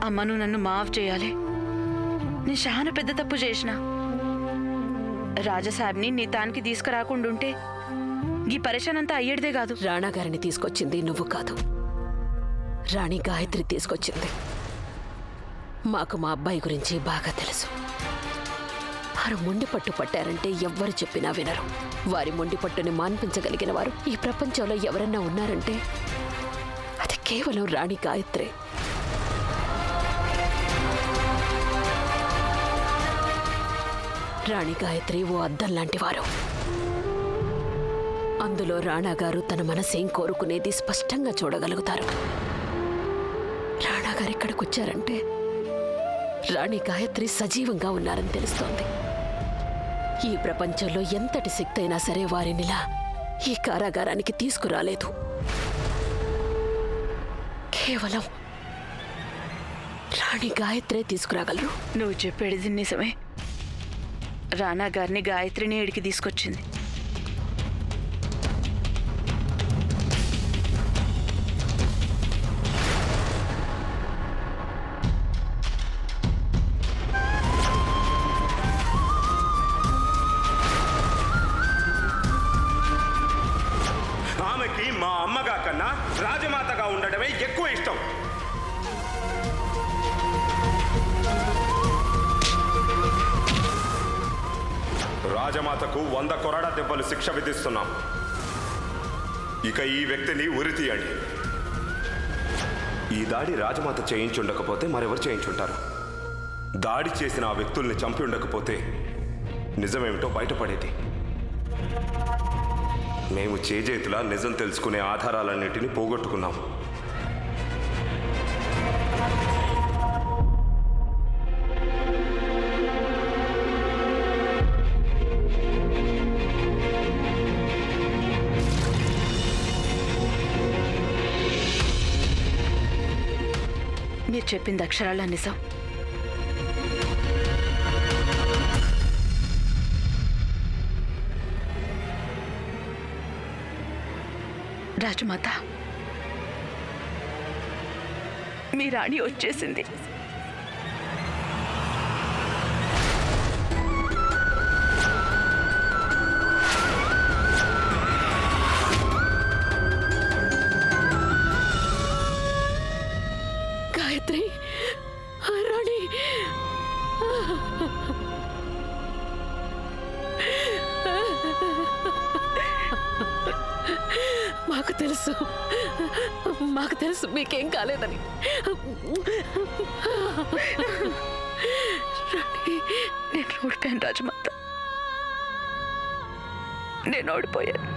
అమ్మను నన్ను మాఫ్ చేయాలి. నేను చాలా పెద్ద తప్పు చేసిన. రాజసాబ్ని నీ తానికి తీసుకురాకుండుంటే ఈ పరిశానంతా అయ్యేదే కాదు. రాణా గారిని తీసుకొచ్చింది నువ్వు కాదు, రాణి గాయత్రి తీసుకొచ్చింది. మాకు మా అబ్బాయి గురించి బాగా తెలుసు. వారు మొండి పట్టు పట్టారంటే ఎవ్వరు చెప్పినా వినరు. వారి మొండి పట్టుని మాన్పించగలిగిన వారు ఈ ప్రపంచంలో ఎవరన్నా ఉన్నారంటే అది కేవలం రాణి గాయత్రి. రాణి గాయత్రి ఓ అద్దం లాంటి వారు. అందులో రాణా గారు తన మనసేం కోరుకునేది స్పష్టంగా చూడగలుగుతారు. రాణా గారు ఇక్కడికి వచ్చారంటే రాణి గాయత్రి సజీవంగా ఉన్నారని తెలుస్తోంది. ఈ ప్రపంచంలో ఎంతటి శక్తి అయినా సరే వారినిలా ఈ కారాగారానికి తీసుకురాలేదు. కేవలం రాణి గాయత్రే తీసుకురాగలరు. నువ్వు చెప్పేది నిజమే. రాణా గారిని గాయత్రిని ఏడికి తీసుకొచ్చింది. ఆమెకి మా అమ్మగా కన్నా రాజమాతగా ఉండడమే ఎక్కువ ఇష్టం. రాజమాతకు 100 కొరడా దెబ్బలు శిక్ష విధిస్తున్నాం. ఇక ఈ వ్యక్తిని ఉరి తీయండి. ఈ దాడి రాజమాత చేయించుండకపోతే మరెవరు చేయించుంటారు? దాడి చేసిన ఆ వ్యక్తుల్ని చంపి ఉండకపోతే నిజమేమిటో బయటపడేది. మేము చేజేతులా నిజం తెలుసుకునే ఆధారాలన్నింటినీ పోగొట్టుకున్నాం. మీరు చెప్పింది అక్షరాల నిజం. రాజమాత, మీ రాణి వచ్చేసింది. గాయత్రి, రాణి, మాకు తెలుసు మీకేం కాలేదని. నేను ఓడిపోయాను రాజమాత, నేను ఓడిపోయాను.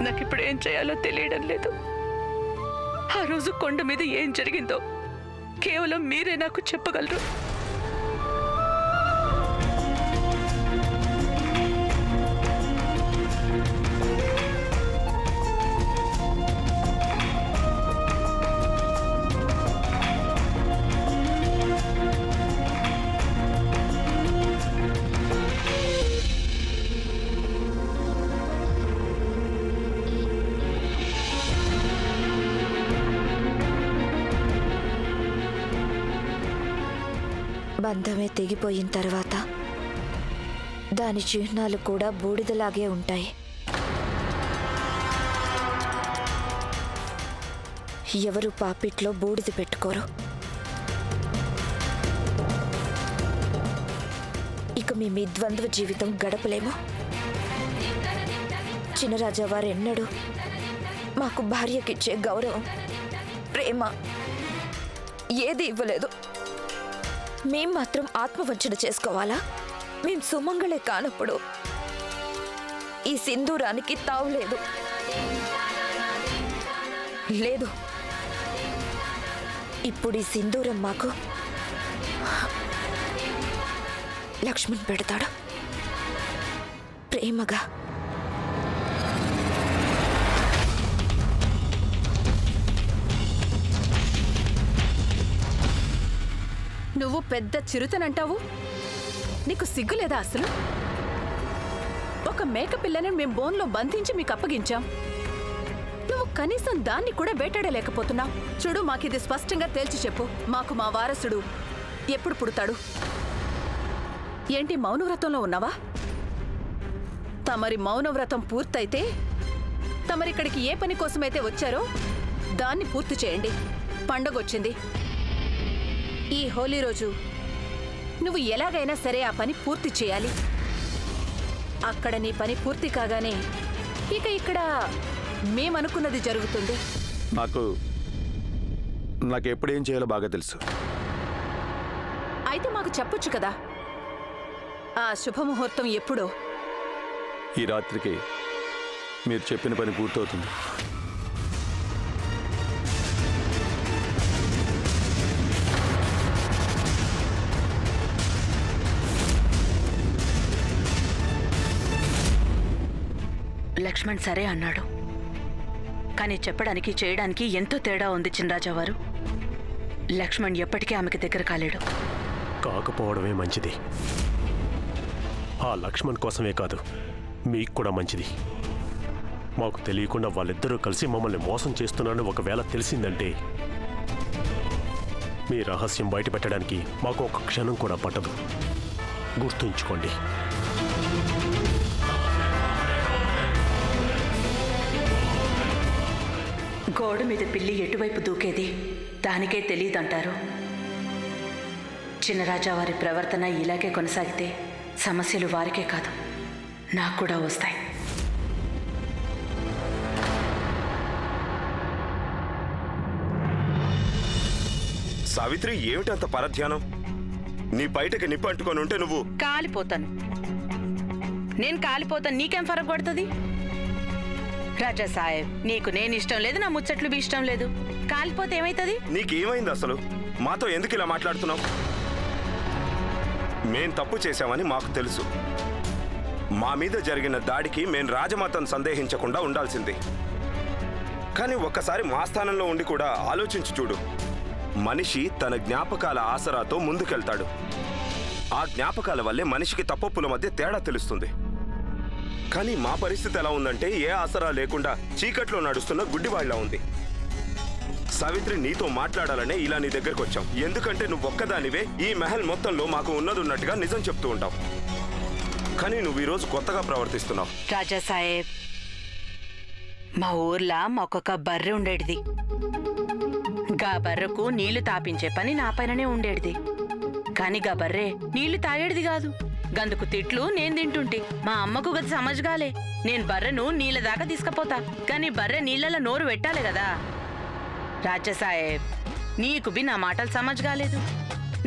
నాకు ఇప్పుడు ఏం చేయాలో తెలియడం లేదు. ఆ రోజు కొండ మీద ఏం జరిగిందో కేవలం మీరే నాకు చెప్పగలరు. బంధమే తెగిపోయిన తర్వాత దాని చిహ్నాలు కూడా బూడిదలాగే ఉంటాయి. ఎవరు పాపిట్లో బూడిద పెట్టుకోరు. ఇక మేము ఈ ద్వంద్వ జీవితం గడపలేము. చినరాజా వారెన్నడూ మాకు భార్యకిచ్చే గౌరవం, ప్రేమ ఏది ఇవ్వలేదు. మేం మాత్రం ఆత్మవంచన చేసుకోవాలా? మేం సుమంగళే కానప్పుడు ఈ సింధూరానికి తావులేదు. లేదు, ఇప్పుడు ఈ సింధూరం మాకు లక్ష్మణ్ పెడతాడు ప్రేమగా. నువ్వు పెద్ద చిరుతనంటావు. నీకు సిగ్గులేదా అసలు? ఒక మేక పిల్లని మేం బోన్లో బంధించి మీకు అప్పగించాం. నువ్వు కనీసం దాన్ని కూడా వేటాడలేకపోతున్నావు. చూడు, మాకిది స్పష్టంగా తేల్చి చెప్పు. మాకు మా వారసుడు ఎప్పుడు పుడతాడు? ఏంటి మౌనవ్రతంలో ఉన్నావా? తమరి మౌనవ్రతం పూర్తయితే తమరిక్కడికి ఏ పని కోసమైతే వచ్చారో దాన్ని పూర్తి చేయండి. పండగొచ్చింది. ఈ హోలీ రోజు నువ్వు ఎలాగైనా సరే ఆ పని పూర్తి చేయాలి. అక్కడ నీ పని పూర్తి కాగానే ఇక ఇక్కడ మేమనుకున్నది జరుగుతుంది. నాకు ఎప్పుడు ఏం చేయాలో బాగా తెలుసు. అయితే మాకు చెప్పొచ్చు కదా, ఆ శుభముహూర్తం ఎప్పుడో. ఈ రాత్రికి మీరు చెప్పిన పని పూర్తవుతుంది. లక్ష్మణ్ సరే అన్నాడు, కానీ చెప్పడానికి చేయడానికి ఎంతో తేడా ఉంది చినరాజావారు. లక్ష్మణ్ ఎప్పటికీ ఆమెకి దగ్గర కాలేడు. కాకపోవడమే మంచిది. ఆ లక్ష్మణ్ కోసమే కాదు, మీకు కూడా మంచిది. మాకు తెలియకుండా వాళ్ళిద్దరూ కలిసి మమ్మల్ని మోసం చేస్తున్నారని ఒకవేళ తెలిసిందంటే మీ రహస్యం బయట పెట్టడానికి మాకు ఒక క్షణం కూడా పట్టదు. గుర్తుంచుకోండి. గోడ మీద పిల్లి ఎటువైపు దూకేది దానికే తెలియదంటారు. చినరాజావారి ప్రవర్తన ఇలాగే కొనసాగితే సమస్యలు వారికే కాదు, నాకు కూడా వస్తాయి. సావిత్రి, ఏమిటంత పరధ్యానం? నీ బయటకి నిప్పు అంటుకొని ఉంటే నువ్వు కాలిపోతాను. నేను కాలిపోతాను, నీకేం ఫరక్ పడుతుంది? రాజా సాహెబ్, నీకు నేను ఇష్టం లేదు, నా ముచ్చట్లు బి ఇష్టం లేదు. కాలిపోతే ఏమైతుంది? నీకేమైంది అసలు? మాతో ఎందుకు ఇలా మాట్లాడుతున్నావు? మేం తప్పు చేశామని మాకు తెలుసు. మా మీద జరిగిన దాడికి మేం రాజమాతను సందేహించకుండా ఉండాల్సింది. కానీ ఒక్కసారి మా స్థానంలో ఉండి కూడా ఆలోచించి చూడు. మనిషి తన జ్ఞాపకాల ఆసరాతో ముందుకెళ్తాడు. ఆ జ్ఞాపకాల వల్లే మనిషికి తప్పొప్పుల మధ్య తేడా తెలుస్తుంది. కానీ మా పరిస్థితి ఎలా ఉందంటే ఏ ఆసరా లేకుండా చీకట్లో నడుస్తున్న గుడ్డివాళ్లా ఉంది. సావిత్రి, నీతో మాట్లాడాలనే ఇలా నీ దగ్గరకు వచ్చాం. ఎందుకంటే నువ్వు ఒక్కదానివే ఈ మహల్ మొత్తంలో మాకు ఉన్నది ఉన్నట్టుగా నిజం చెప్తూ ఉంటావు. కానీ నువ్వు ఈరోజు కొత్తగా ప్రవర్తిస్తున్నావు. రాజా సాహెబ్, మా ఊర్లో మాకొక బర్రె ఉండేటిది. గా బర్రెకు నీళ్లు తాపించే పని నా పైననే ఉండేటిది. కాని గా బర్రె నీళ్లు తాగేటిది కాదు. గందుకు తిట్లు నేను తింటుంటే మా అమ్మకు గది సమజ్గాలే. నేను బర్రెను నీళ్ళ దాకా తీసుకపోతా, కానీ బర్రె నీళ్ళలో నోరు పెట్టాలి కదా. రాజా సాహెబ్, నీకు బి నా మాటలు సమజ్గాలేదు.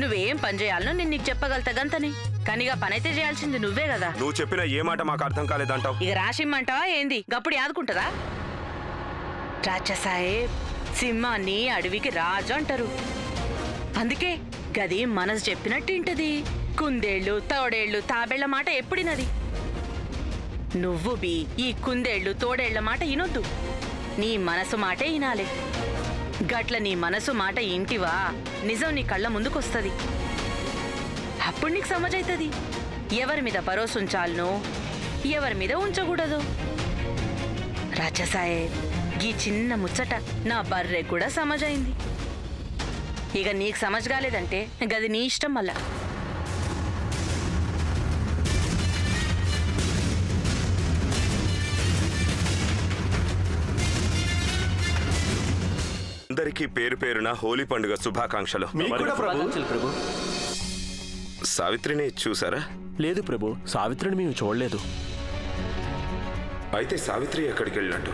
నువ్వేం పని చేయాలనో నేను నీకు చెప్పగలుగుతా గంతని. కానిగా పనైతే చేయాల్సింది నువ్వే కదా. నువ్వు చెప్పిన ఏ మాట మాకు అర్థం కాలేదంటావు. ఇక రాసిమ్మంటావా ఏంది? గప్పుడు యాదుకుంటుందా? రాజా సాహెబ్, సింహాన్ని అడవికి రాజు అంటారు. అందుకే గది మనసు చెప్పినట్టింటది. కుందేళ్లు, తోడేళ్లు, తాబేళ్ల మాట ఎప్పుడినది. నువ్వు బి ఈ కుందేళ్లు, తోడేళ్ల మాట ఇనొద్దు. నీ మనసు మాటే ఇనాలే. గట్ల నీ మనసు మాట ఇంటివా, నిజం నీ కళ్ళ ముందుకొస్తుంది. అప్పుడు నీకు సమజైతుంది ఎవరి మీద భరోసా ఉంచాలనో, ఎవరి మీద ఉంచకూడదు. రాజా సాహెబ్, ఈ చిన్న ముచ్చట నా బర్రె కూడా సమజైంది. ఇక నీకు సమజ్ కాలేదంటే గది నీ ఇష్టం. మళ్ళా అందరికీ పేరు పేరున హోలీ పండుగ శుభాకాంక్షలు. సావిత్రిని చూసారా? లేదు ప్రభు, సావిత్రిని మేము చూడలేదు. అయితే సావిత్రి ఎక్కడికి వెళ్ళినట్టు?